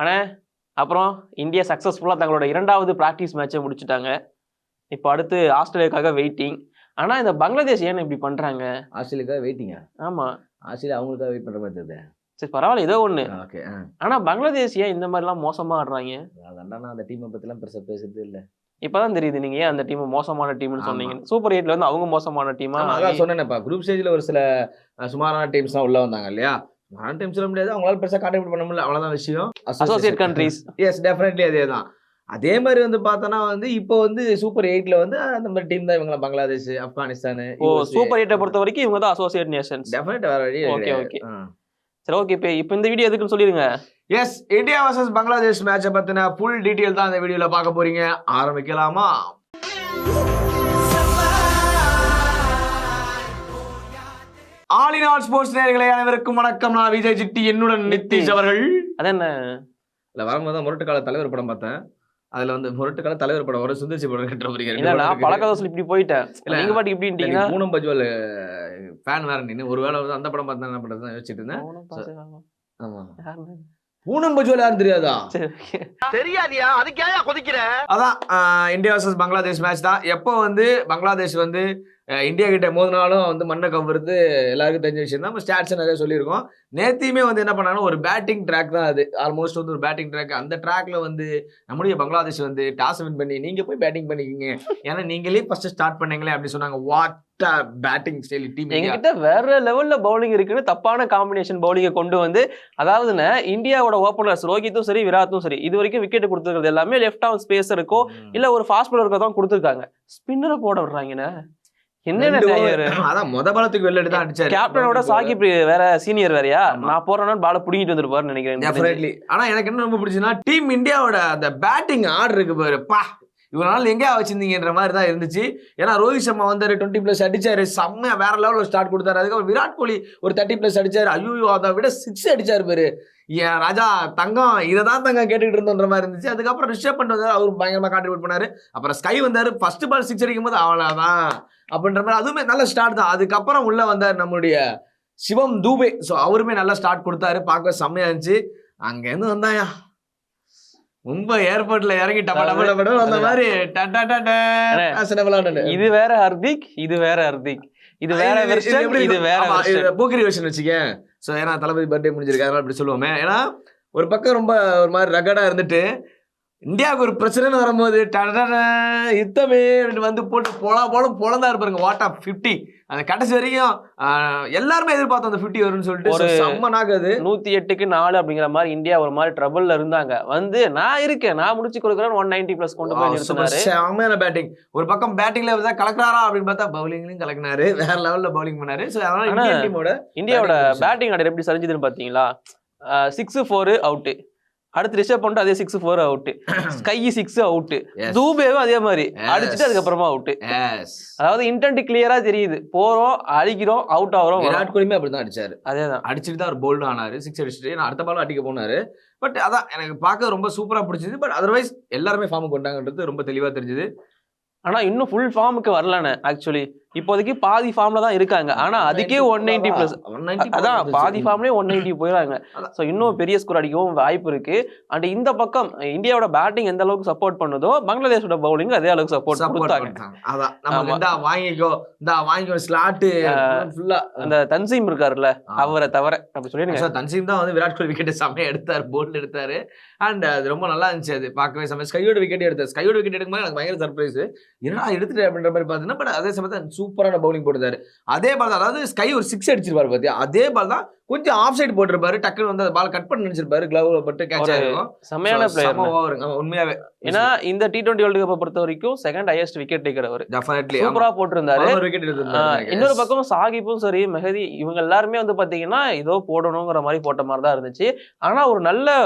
ஆனா அப்புறம் இந்தியா சக்ஸஸ்ஃபுல்லாக தங்களோட 2வது ப்ராக்டிஸ் மேட்சை முடிச்சுட்டாங்க. இப்போ அடுத்து ஆஸ்திரேலியாவுக்காக வெயிட்டிங். ஆனா இந்த பங்களாதேஷ் ஏன் இப்படி பண்றாங்க? ஆஸ்திரேலியாவுக்காக வெயிட்டிங்கா? ஆமா. ஆஸ்திரேலியா அவங்களுக்காக வெயிட் பண்ற மாதிரி தெரியுது. சரி பரவாயில்ல, ஏதோ ஒண்ணு. ஓகே. ஆனா பங்களாதேஷ் ஏன் இந்த மாதிரிலாம் மோசமா ஆடுறாங்க? அதான்டா நான் அந்த டீமை பத்திலாம் பெருசா பேசுறது இல்ல. இப்பதான் தெரியுது நீங்க ஏன் அந்த டீம் மோசமான டீம்னு சொன்னீங்க. சூப்பர் 8ல வந்து அவங்க மோசமான டீமா? அதான் சொன்னேன்ப்பா, குரூப் ஸ்டேஜ்ல ஒரு சில சுமாரான டீம்ஸ் தான் உள்ள வந்தாங்க இல்லையா. சுமாரான டீம் சொல்ல முடியாது, அவங்களால பெருசா கான்ட்ரிபியூட் பண்ண முடியல, அவ்வளவுதான் விஷயம். Associate countries. எஸ் டெஃபினெட்லி அதேதான். அதே மாதிரி வந்து பார்த்தோன்னா வந்து இப்போ வந்து சூப்பர் 8ல வந்து அந்த மாதிரி டீம் தான் இவங்க, பங்களாதேஷ், ஆப்கானிஸ்தான். சூப்பர் 8 பொறுத்த வரைக்கும் இவங்க தான் அசோசியேட் நேஷன்ஸ். டெஃபினெட் வேற வழி. ஓகே. சரி ஓகே, இப்போ இந்த வீடியோ எதுக்குன்னு சொல்லிருங்க. எஸ், இந்தியா வர்சஸ் பங்களாதேஷ் மேட்சை பத்தின ஃபுல் டீடைல் தான் இந்த வீடியோல பார்க்க போறீங்க. ஆரம்பிக்கலாமா? ஆல் இன் ஆல் ஸ்போர்ட்ஸ் நேயர்களே அனைவருக்கும் வணக்கம். நான் விஜய் சிட்டி, என்னுடன் நிதிஷ் அவர்கள். அது என்ன இல்ல, வரும்போது முரட்டுக்கால தலைவர் படம் பார்த்தேன். அதுல வந்து முரட்டுக்கால தலைவர் படம் ஒரு சுந்தர்சி படம் கட்டுற போறீங்க. இல்ல நான் பழக்கதோசல் இப்படி போயிட்டேன். நீங்க பாட்டு இப்படிட்டீங்க. பூனம் பஜ்வால் ஃபேன் வேற நீ. ஒருவேளை வந்து அந்த படம் பார்த்தா என்ன பண்றது யோசிச்சுட்டு இருந்தேன். ஆமா, பூனம் பஜ்வால் யாரும் தெரியாதா? தெரியாதியா? அதுக்கே கொதிக்கிற? அதான் இந்தியா வர்சஸ் பங்களாதேஷ் மேட்ச் தான். எப்போ வந்து பங்களாதேஷ் வந்து இந்தியா கிட்ட மோதினாலும் வந்து மண்ணை கவுறது எல்லாருக்கும் தெரிஞ்ச விஷயம் தான். நம்ம ஸ்டாட்ஸ் நிறைய சொல்லியிருக்கோம். நேத்தியுமே வந்து என்ன பண்ணாங்கன்னா ஒரு பேட்டிங் ட்ராக் தான் அது. ஆல்மோஸ்ட் வந்து ஒரு பேட்டிங் ட்ராக். அந்த ட்ராக்ல வந்து நம்முடைய பங்களாதேஷ் வந்து டாஸ் வின் பண்ணி நீங்க போய் பேட்டிங் பண்ணிக்கிங்க, ஏன்னா நீங்களே ஃபர்ஸ்ட் ஸ்டார்ட் பண்ணீங்களே அப்படின்னு சொன்னாங்க. What batting style team. எங்ககிட்ட வேற லெவல்ல பவுலிங் இருக்குன்னு தப்பான காம்பினேஷன் பவுலிங்கை கொண்டு வந்து, அதாவதுன்னா இந்தியாவோட ஓப்பனர்ஸ் ரோஹித்தும் சரி விராத்தும் சரி இது வரைக்கும் விக்கெட் கொடுத்துருக்கிறது எல்லாமே லெஃப்ட் ஆர்ம் ஸ்பேஸருக்கோ இல்ல ஒரு ஃபாஸ்ட் பவுலருக்கோ தான் கொடுத்துருக்காங்க. ஸ்பின்னரை போட விடுறாங்கன்னு அதான் முத பாலத்துக்கு வெளில தான் அடிச்சாரு. கேப்டனோட சாகிப் வேற சீனியர் வேறயா, நான் போறேன்னா பால புடிங்கிட்டு வந்துருப்பாருன்னு நினைக்கிறேன். டெஃபினெட்லி. ஆனா எனக்கு என்ன ரொம்ப பிடிச்சுன்னா டீம் இந்தியாவோட அந்த பேட்டிங் ஆர்டர் இருக்கு பாரு, பா இவனால எங்கேயா வச்சிருந்தீங்கன்ற மாதிரி தான் இருந்துச்சு. ஏன்னா ரோஹித் சர்மா வந்தாரு, 20+ அடிச்சாரு, செம்மையா வேற லெவல் ஒரு ஸ்டார்ட் கொடுத்தாரு. அதுக்கப்புறம் விராட் கோலி ஒரு 30+ அடிச்சாரு. ஐயோ, அதை விட 6 அடிச்சாரு பாரு. ஏன் ராஜா தங்கம், இதை தான் தங்கம் கேட்டுக்கிட்டு இருந்தோன்ற மாதிரி இருந்துச்சு. அதுக்கப்புறம் ரிஷப் பண்ட் வந்தாரு, அவரும் பயங்கரமா கான்ட்ரிபியூட் பண்ணாரு. அப்புறம் ஸ்கை வந்தாரு, ஃபர்ஸ்ட் பால் 6 அடிக்கும் போது அவ்வளவுதான் அப்படின்ற மாதிரி, அதுவுமே நல்ல ஸ்டார்ட் தான். அதுக்கப்புறம் உள்ள வந்தார் நம்முடைய சிவம் தூபே. ஸோ அவருமே நல்ல ஸ்டார்ட் கொடுத்தாரு, பார்க்க செம்மையா இருந்துச்சு. அங்கேருந்து வந்தாயா மும்பை ஏர்போர்ட்ல இறங்கி டபடபடபட அந்த மாதிரி இது வேற ஹர்திக், இது வேற ஹர்திக், இது வேற வெர்ஷன், இது வேற போக்கிரி வெர்ஷன் வச்சுக்கேன். ஸோ ஏன்னா தளபதி பர்த்டே முடிஞ்சிருக்கு, அதனால அப்படி சொல்லுவோமே. ஏன்னா ஒரு பக்கம் ரொம்ப ஒரு மாதிரி ரகடா இருந்துட்டு இந்தியாவுக்கு ஒரு பிரச்சனைன்னு வரும்போது யுத்தமே வந்து போட்டு பொழந்தா இருப்பாருங்க. வாட் ஆஃப் 50 அந்த கடைசி வரைக்கும் எல்லாருமே எதிர்பார்த்தோம் அந்த 50 வரும்னு சொல்லிட்டு. செம்மனாகுது 108க்கு 4 அப்படிங்கிற மாதிரி இந்தியா ஒரு மாதிரி ட்ரபிள்ல இருந்தாங்க. வந்து நான் இருக்கேன், நான் முடிச்சு கொடுக்குறேன் 190+ கொண்டு போய் நிறுத்தினாரு. செம்மையான பேட்டிங். ஒரு பக்கம் பேட்டிங்ல கலக்குறாரா அப்படின்னு பார்த்தா பவுலிங்லயும் கலக்குனாரு, வேற லெவல்ல பவுலிங் பண்ணாரு. ஸோ அதனால இந்தியாவோட பேட்டிங் ஆர்டர் எப்படி சரிஞ்சதுன்னு பாத்தீங்களா? 6-4 அவுட், அடுத்து ரிஷப் பண்ட் அதே 6-4 அவுட், ஸ்கை 6 அவுட், தூபேவும் அதே மாதிரி அடிச்சுட்டு அதுக்கப்புறமா அவுட். அதாவது இன்டென்ட் கிளியரா தெரியுது, போறோம் அடிக்கிறோம் அவுட் ஆகிறோம். விராட் கோலியுமே அப்படிதான் அடிச்சாரு. அதேதான் அடிச்சுட்டு தான் ஒரு போல்ட் ஆனாரு, 6 அடிச்சுட்டு அடுத்த பாலும் அடிக்க போனாரு. பட் அதான் எனக்கு பார்க்க ரொம்ப சூப்பரா பிடிச்சது. பட் அதர்வைஸ் எல்லாருமே ஃபார்முக்கு கொண்டாங்கன்றது ரொம்ப தெளிவா தெரிஞ்சது. ஆனா இன்னும் ஃபுல் ஃபார்முக்கு வரலன்னு. ஆக்சுவலி இப்போதைக்கு பாதி ஃபார்ம்ல தான் இருக்காங்க. ஆனா அதுக்கே 190+, அதான் பாதி ஃபார்ம்லயே 190 போயிடாங்க. ஸோ இன்னும் பெரிய ஸ்கோர் அடிக்கவும் வாய்ப்பு இருக்கு. அண்ட் இந்த பக்கம் இந்தியாவோட பேட்டிங் எந்த அளவுக்கு சப்போர்ட் பண்ணுதோ பங்களாதேஷோட பவுலிங் அதே அளவுக்கு சப்போர்ட் கொடுத்தாங்க. அந்த தன்சீம் இருக்காருல்ல, அவரை தவிர அப்படி சொல்லி தன்சீம் தான் வந்து விராட் கோலி விக்கெட் செம்மையா எடுத்தாரு, போல்ட் எடுத்தாரு. அண்ட் அது ரொம்ப நல்லா இருந்துச்சு. அது பார்க்கவே செம்ம. ஸ்கையோட விக்கெட் எடுத்தாரு. ஸ்கையோட விக்கெட் எடுக்கும்போது எனக்கு பயங்கர சர்ப்ரைஸ், என்னடா எடுத்துட்டு அப்படின்ற மாதிரி பார்த்தீங்கன்னா. பட் அதே சமயத்தில் சூப்பரான பவுலிங் போட்டுருந்தாரு. அதே பால் தான், அதாவது ஸ்கை ஒரு 6 அடிச்சிருப்பாரு பாத்தியா, அதே பால் தான் கொஞ்சம் ஆஃப் சைடு போட்டிருப்பாரு. டக்குன்னு வந்து பால் கட் பண்ணி நினைச்சிருப்பாரு, கிளவ்ல பட்டு கேட்ச் ஆயிருக்கும். செமையான பிளேயர் உண்மையாவே. ஏன்னா இந்த T20 வேர்ல்ட் கப்பை பொறுத்த வரைக்கும் செகண்ட் ஹையஸ்ட் விக்கெட் டேக்கர் அவர். டெஃபினெட்லி சூப்பரா போட்டிருந்தாரு. இன்னொரு பக்கம் சாகிப்பும் சரி, மெஹதி, இவங்க எல்லாருமே வந்து பாத்தீங்கன்னா ஏதோ போடணுங்கிற மாதிரி போட்ட மாதிரி தான் இருந்துச்சு. ஆனா ஒரு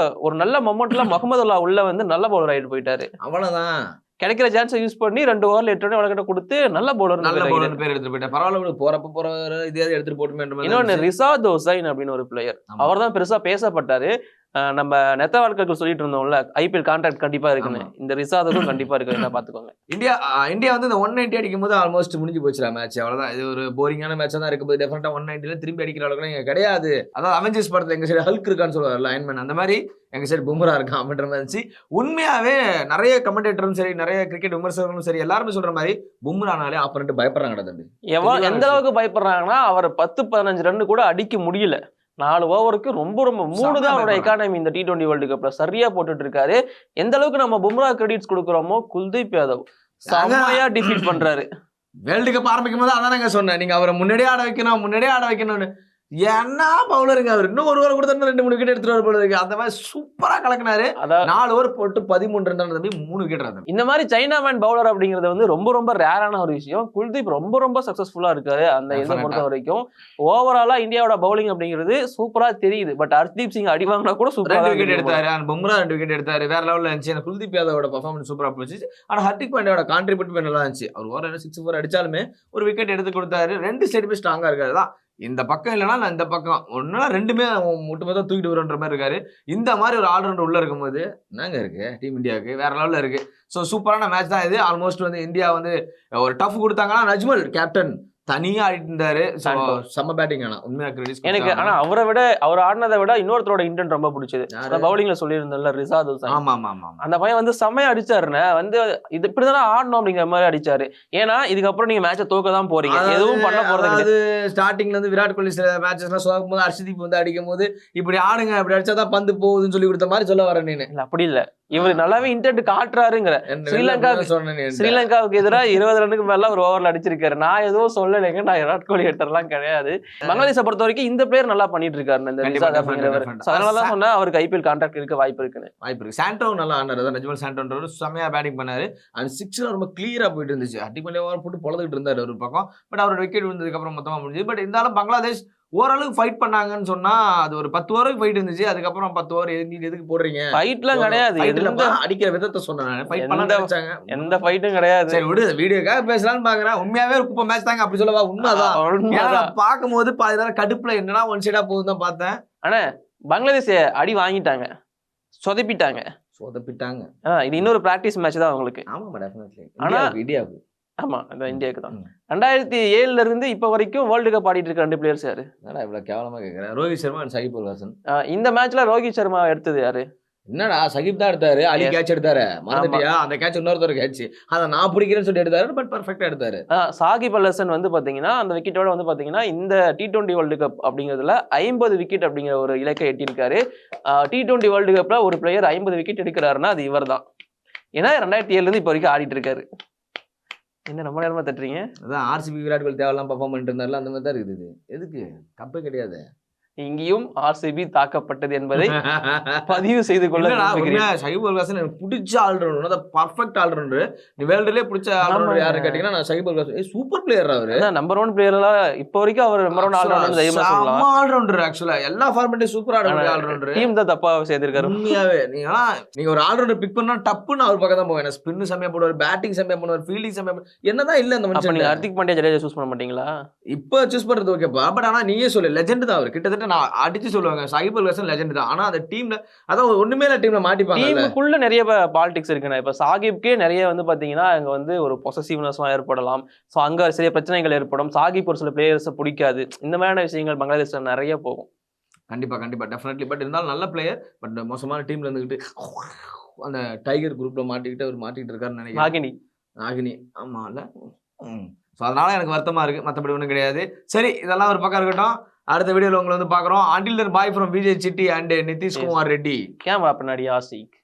நல்ல மொமெண்ட்ல முகமதுல்லா உள்ள வந்து நல்ல பவுலர் ஆயிட்டு போயிட்டாரு. அவ்வளவுதான், கிடைக்கிற சான்ஸை யூஸ் பண்ணி 2 ஓவர்ல 8 ரன் வழக்கிட்ட கொடுத்து நல்ல பவுலர் பேர் எடுத்துட்டு போயிட்டார். பரவாயில்ல, போற இதே எடுத்துட்டு போட்டுமே. இன்னொன்னு ரிசாத் ஹுசைன் அப்படின்னு ஒரு பிளேயர், அவர் தான் பெருசா பேசப்பட்டாரு. நம்ம நெத்தவாழ்க்கர்கள் சொல்லிட்டு இருந்தோம்ல ஐபிஎல் கான்ட்ராக்ட் கண்டிப்பா இருக்குன்னு, இந்த ரிசாதுக்கும் கண்டிப்பா இருக்கு, என்ன பாத்துக்கோங்க. இந்தியா வந்து இந்த 190 அடிக்கும் போது ஆல்மோஸ்ட் முடிஞ்சு போச்சுடா மேட்ச். அவ்வளவுதான், இது ஒரு போரிங்கான மேட்சா தான் இருக்கு. டெஃபினட்டா 190ல திரும்பி அடிக்கிற அளவுக்கு இங்க கிடையாது. அதாவது அவெஞ்சர்ஸ் படத்துல எங்க சைடு ஹல்க் இருக்கான்னு சொல்லுவார் லைன்மேன், அந்த மாதிரி எங்க சைடு பும்ரா இருக்கான் அப்படின்ற மாதிரி இருந்துச்சு. உண்மையாவே நிறைய கமெண்டேட்டரும் சரி, நிறைய கிரிக்கெட் விமர்சகர்களும் சரி, எல்லாருமே சொல்ற மாதிரி பும்ரானாலே ஆப்பனண்ட் பயப்படுறாங்க தம்பி. எந்த அளவுக்கு பயப்படுறாங்கன்னா, அவர் 10-15 ரன் கூட அடிக்க முடியல. 4 ஓவருக்கு ரொம்ப 3 தான் அவரோட எக்கானமி இந்த T20 வேர்ல்டு கப்ல சரியா போட்டுட்டு இருக்காரு. எந்த அளவுக்கு நம்ம பும்ரா கிரெடிட்ஸ் கொடுக்குறோமோ, குல்தீப் யாதவ் செம்மையா டிஃபீட் பண்றாரு. வேர்ல்டு கப் ஆரம்பிக்கும் போது அதான் சொன்னேன், நீங்க அவரை முன்னாடியே ஆட வைக்கணும்னு. என்ன பவுலருங்க அவர், இன்னும் ஒரு ஓவர் கொடுத்தா 2-3 விக்கெட் எடுத்துட்டு போல இருக்கு. அந்த மாதிரி சூப்பரா கலக்கினாரு. 4 ஓவர் போட்டு 13 ரன் தம்பி, 3 விக்கெட். இந்த மாதிரி சைனா மேன் பவுலர் அப்படிங்கிறது வந்து ரொம்ப ரேரான ஒரு விஷயம். குல்தீப் ரொம்ப சக்சஸுல்லா இருக்காரு அந்த இதை பொறுத்த வரைக்கும். ஓவராலா இந்தியாவோட பவுலிங் அப்படிங்கிறது சூப்பரா தெரியுது. பட் ஹர்தீப் சிங் அடி வாங்கினா கூட சூப்பரா விக்கெட் எடுத்தாரு, பும்ரா 2 விக்கெட் எடுத்தாரு, வேற லெவல்ல இருந்துச்சு. குல்தீப் யாதவோட பெர்ஃபார்மன்ஸ் சூப்பரா போச்சு. ஆனா ஹர்திக் பாண்டியாவோட கான்ட்ரிபியூட் நல்லா இருந்துச்சு. அவர் ஓவர் 6-4 அடிச்சாலுமே ஒரு விக்கெட் எடுத்து கொடுத்தாரு. 2 சைடுமே ஸ்ட்ராங்கா இருக்காரு தான். இந்த பக்கம் இல்லைனா நான் இந்த பக்கம் ஒன்னா 2மே மட்டுமே தான் தூக்கிட்டு வருன்ற மாதிரி இருக்காரு. இந்த மாதிரி ஒரு ஆல்ரவுண்டர் உள்ள இருக்கும்போது என்னங்க இருக்கு டீம் இந்தியாவுக்கு, வேற லெவல்ல இருக்கு. ஸோ சூப்பரான மேட்ச் தான் இது. ஆல்மோஸ்ட் வந்து இந்தியா வந்து ஒரு டஃப் கொடுத்தாங்கன்னா நஜ்மல் கேப்டன் தனியா ஆடிட்டு இருந்தாரு. செம்ம பேட்டிங். ஆனா உண்மையா கிரெடிட்ஸ் எனக்கு. ஆனா அவர் ஆடினதை விட இன்னொருத்தரோட இன்டென்ட் ரொம்ப பிடிச்சது. பவுலிங்ல சொல்லியிருந்தல ரிசாது. ஆமா, அந்த பையன் வந்து செம்மையா அடிச்சாருன்னு வந்து இது இப்படிதான் ஆடணும் அப்படிங்கிற மாதிரி அடிச்சாரு. ஏன்னா இதுக்கப்புறம் நீங்க மேட்சை தோக்க தான் போறீங்க, எதுவும் பண்ண போறது. ஸ்டார்டிங்ல இருந்து விராட் கோலி சில மேட்சஸ் எல்லாம் சோக்கும் போது ஹர்ஷதீப் வந்து அடிக்கும் போது இப்படி ஆடுங்க, அப்படி அடிச்சாதான் பந்து போகுதுன்னு சொல்லி கொடுத்த மாதிரி சொல்ல வரேன் நீனு. அப்படி இல்ல, இவர் நல்லாவே இன்டென்ட் காட்டுறாருங்கிற. ஸ்ரீலங்காவுக்கு எதிராக 20 ரன்னுக்கு மேல ஒரு ஓவர்ல அடிச்சிருக்காரு. நான் எதுவும் சொல்லலைங்க, நான் விராட் கோலி ஹேட்டர்லாம் கிடையாது. பங்களாதேஷை பொறுத்த வரைக்கும் இந்த பிளேயர் நல்லா பண்ணிட்டு இருக்காரு இந்த ரிசாத் அப்படிங்கிறவர். அதனாலதான் சொன்னா அவருக்கு ஐபிஎல் கான்ட்ராக்ட் இருக்க வாய்ப்பு இருக்கு. சாண்டோ நல்லா ஆனாரு, நஜ்மல் சாண்டோன்ற செமையா பேட்டிங் பண்ணாரு. அந்த 6 ரொம்ப கிளியரா போயிட்டு இருந்துச்சு. அடிப்பள்ளி ஓவர் போட்டு பொழுதுகிட்டு இருந்தாரு ஒரு பக்கம். பட் அவரோட விக்கெட் வந்ததுக்கு அப்புறம் மொத்தமா முடிஞ்சு. பட் இருந்தாலும் பங்களாதேஷ் ஓரளவுக்கு ஃபைட் பண்ணாங்கன்னு சொன்னா அது ஒரு 10 ஓவருக்கு ஃபைட் இருந்துச்சு. அதுக்கப்புறம் 10 ஓவர் எதுக்கு போடுறீங்க, ஃபைட்லாம் கிடையாது. அடிக்கிற விதத்தை சொன்னேன், ஃபைட் பண்ண வச்சாங்க, எந்த ஃபைட்டும் கிடையாது. சரி விடு, வீடியோக்காக பேசலாம்னு பாக்குறேன். உண்மையாவே ஒரு குப்பை மேட்ச் தாங்க அப்படி சொல்லவா? உண்மைதான். பார்க்கும்போது பாதி நேரம் கடுப்புல என்னன்னா ஒன் சைடா போகுதுன்னு தான் பார்த்தேன். ஆனா பங்களாதேஷ் அடி வாங்கிட்டாங்க, சொதப்பிட்டாங்க. இது இன்னொரு பிராக்டிஸ் மேட்ச் தான் அவங்களுக்கு. ஆமா டெஃபினெட்லி. ஆனா இந்தியாவுக்கு, ஆமா இந்தியாவுக்கு தான் 2007ல இருந்து இப்ப வரைக்கும் வேர்ல்டு கப் ஆடிட்டு இருக்க 2 பிளேயர்ஸ் யாரு? இவ்வளவு கேவலமா கேக்குறேன். ரோஹித் சர்மா அண்ட் சகிப் அல் ஹசன். இந்த மேட்ச்ல ரோஹித் சர்மா எடுத்தது யாரு? என்னடா சகிப் தான் எடுத்தாரு, அலி கேட்ச் எடுத்தாரு. மறந்துட்டியா? அந்த கேட்ச் இன்னொருத்தர் கேட்ச், அதை நான் பிடிக்கிறேன்னு சொல்லி எடுத்தாரு. பட் பர்ஃபெக்டா எடுத்தாரு. சாகிப் அல் ஹசன் வந்து பாத்தீங்கன்னா அந்த விக்கெட்டோட வந்து பாத்தீங்கன்னா இந்த T20 வேர்ல்டு கப் அப்படிங்கிறதுல 50 விக்கெட் அப்படிங்கிற ஒரு இலக்கை எட்டியிருக்காரு. T20 வேர்ல்டு கப்ல ஒரு பிளேயர் 50 விக்கெட் எடுக்கிறாருன்னா அது இவர் தான். ஏன்னா 2007ல இருந்து இப்போ வரைக்கும் ஆடிட்டு இருக்காரு. என்ன ரொம்ப நேரமா தட்டுறீங்க? அதான் RCB விராட் கோலி தேவையெல்லாம் பர்ஃபார்ம் பண்ணிட்டு இருந்தாருல, அந்த மாதிரி தான் இருக்குது. எதுக்கு கப்பே கிடையாது. இங்கேயும் RCB தாக்கப்பட்டது என்பதை பதிவு செய்து கொள்ள. சகிப் அல் ஹசன் எனக்கு பிடிச்ச ஆல்ரவுண்டர், பர்ஃபெக்ட் ஆல்ரவுண்டர். நீ வேர்ல்டுலயே பிடிச்ச ஆல்ரவுண்டர் யாருன்னு கேட்டீங்கன்னா நான் சகிப் அல் ஹசன். சூப்பர் பிளேயர் அவரு, நம்பர் 1 பிளேயர்லாம் இப்போ வரைக்கும். அவர் நம்பர் 1 ஆல்ரவுண்டர் தைரியமா சொல்லலாம். ஆல்ரவுண்டர் ஆக்சுவலா எல்லா ஃபார்மேட்லயும் சூப்பரா ஆடுற ஆல்ரவுண்டர். டீம் தான் தப்பா செய்திருக்காரு உண்மையாவே. நீங்க ஒரு ஆல்ரவுண்டர் பிக் பண்ணா டப்புன்னு அவர் பக்கம் தான் போவேன். ஸ்பின் செம்மையா போடுவார், பேட்டிங் செம்மையா பண்ணுவார், ஃபீல்டிங் செம்மையா பண்ணுவார். என்னதான் இல்ல அந்த மனுஷன். நீங்க ஹர்திக் பாண்டியா ஜடேஜா சூஸ் பண்ண மாட்டீங்களா? இப்போ சூஸ் பண்றது ஓகேப்பா. பட் ஆனா நீயே சொல்லு, லெஜெண்ட் தான் அவர். கிட்டத்தட்ட நான் அடிச்சு சொல்லுவாங்க சகிப் அல் ஹசன் லெஜெண்ட் தான். ஆனா அந்த டீம்ல அதான் ஒண்ணுமே இல்ல, டீம்ல மாட்டிப்பாங்க. டீமுக்குள்ள நிறைய பாலிடிக்ஸ் இருக்குன்னா, இப்ப சாகிப்கே நிறைய வந்து பாத்தீங்கன்னா அங்க வந்து ஒரு பொசசிவ்னஸ் ஏற்படலாம். சோ அங்க சில பிரச்சனைகள் ஏற்படும். சாகிப் ஒரு சில பிளேயர்ஸ் பிடிக்காது. இந்த மாதிரியான விஷயங்கள் பங்களாதேஷ்ல நிறைய போகும். கண்டிப்பா டெஃபினெட்லி. பட் இருந்தாலும் நல்ல பிளேயர். பட் மோசமான டீம்ல இருந்துகிட்டு அந்த டைகர் குரூப்ல மாட்டிக்கிட்டு அவர் மாட்டிக்கிட்டு இருக்காருன்னு நினைக்கிறேன். நாகினி ஆமா இல்ல. ஸோ அதனால எனக்கு வருத்தமா இருக்கு, மற்றபடி ஒன்றும் கிடையாது. சரி, இதெல்லாம் ஒரு பக்கம் இருக்கட்டும். அடுத்த வீடியோவில் உங்களை வந்து பார்க்குறோம். Until then bye from Vijay city and Nitish Kumar Reddy. Camera பின்னாடி ஆசிக்.